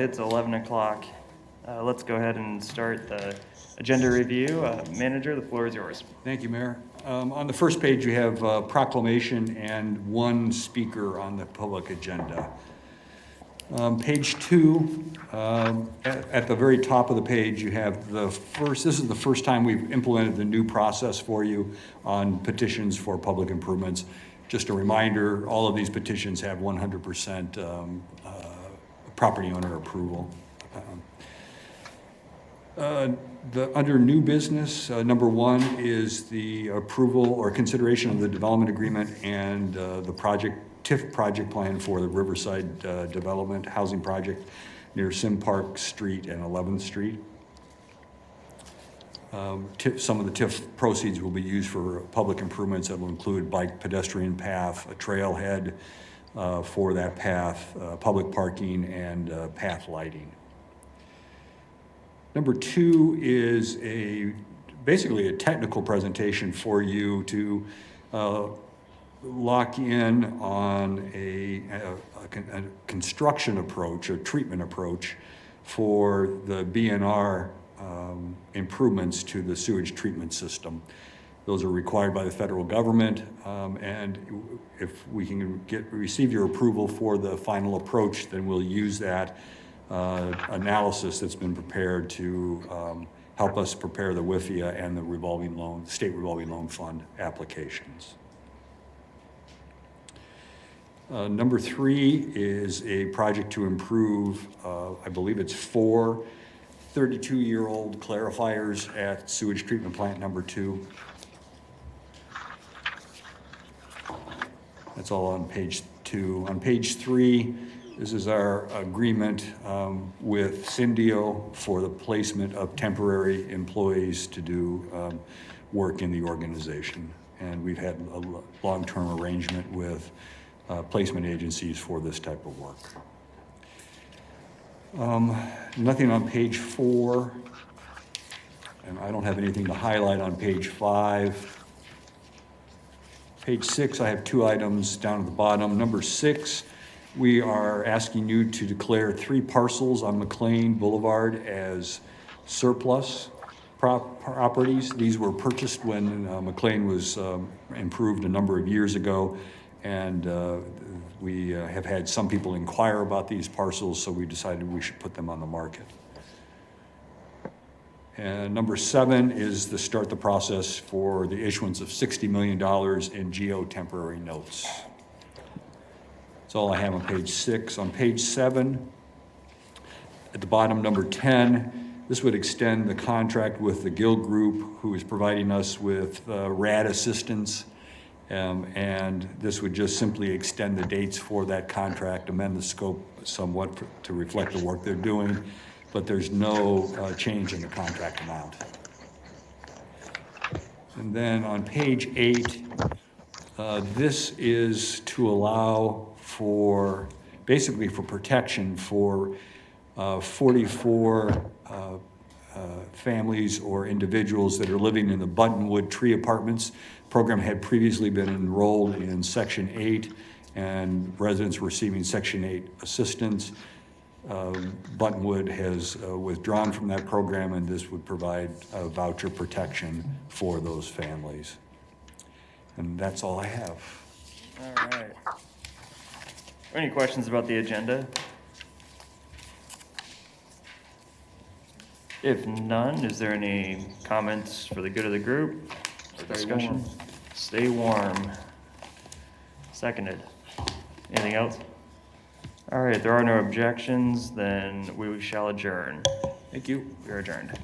It's 11 o'clock. Let's go ahead and start the agenda review. Manager, the floor is yours. Thank you, Mayor. On the first page, you have proclamation and one speaker on the public agenda. Page 2, at the very top of the page, you have this is the first time we've implemented the new process for you on petitions for public improvements. Just a reminder, all of these petitions have 100% property owner approval. Under new business, number 1 is the approval or consideration of the development agreement and the TIF project plan for the Riverside development housing project near Sim Park Street and 11th Street. Some of the TIF proceeds will be used for public improvements that will include bike pedestrian path, a trailhead for that path, public parking, and path lighting. Number 2 is basically a technical presentation for you to lock in on a construction approach, a treatment approach for the BNR improvements to the sewage treatment system. Those are required by the federal government, and if we can receive your approval for the final approach, then we'll use that analysis that's been prepared to help us prepare the WIFIA and the state revolving loan fund applications. Number 3 is a project to improve, I believe it's 4 32-year-old clarifiers at sewage treatment plant number 2. That's all on page 2. On page 3, this is our agreement with Syndio for the placement of temporary employees to do work in the organization. And we've had a long-term arrangement with placement agencies for this type of work. Nothing on page 4, and I don't have anything to highlight on page 5. Page 6, I have 2 items down at the bottom. Number 6, we are asking you to declare 3 parcels on McLean Boulevard as surplus properties. These were purchased when McLean was improved a number of years ago, and we have had some people inquire about these parcels, so we decided we should put them on the market. And number 7 is to start the process for the issuance of $60 million in geo-temporary notes. That's all I have on page 6. On page 7, at the bottom, number 10, this would extend the contract with the Guild Group, who is providing us with RAD assistance, and this would just simply extend the dates for that contract, amend the scope somewhat to reflect the work they're doing, but there's no change in the contract amount. And then on page 8, this is to allow for, basically for protection for 44 families or individuals that are living in the Buttonwood Tree Apartments. Program had previously been enrolled in Section 8, and residents receiving Section 8 assistance. Buttonwood has withdrawn from that program, and this would provide voucher protection for those families. And that's all I have. All right. Any questions about the agenda? If none, is there any comments for the good of the group or discussion? Stay warm. Seconded. Anything else? All right, if there are no objections, then we shall adjourn. Thank you. We are adjourned.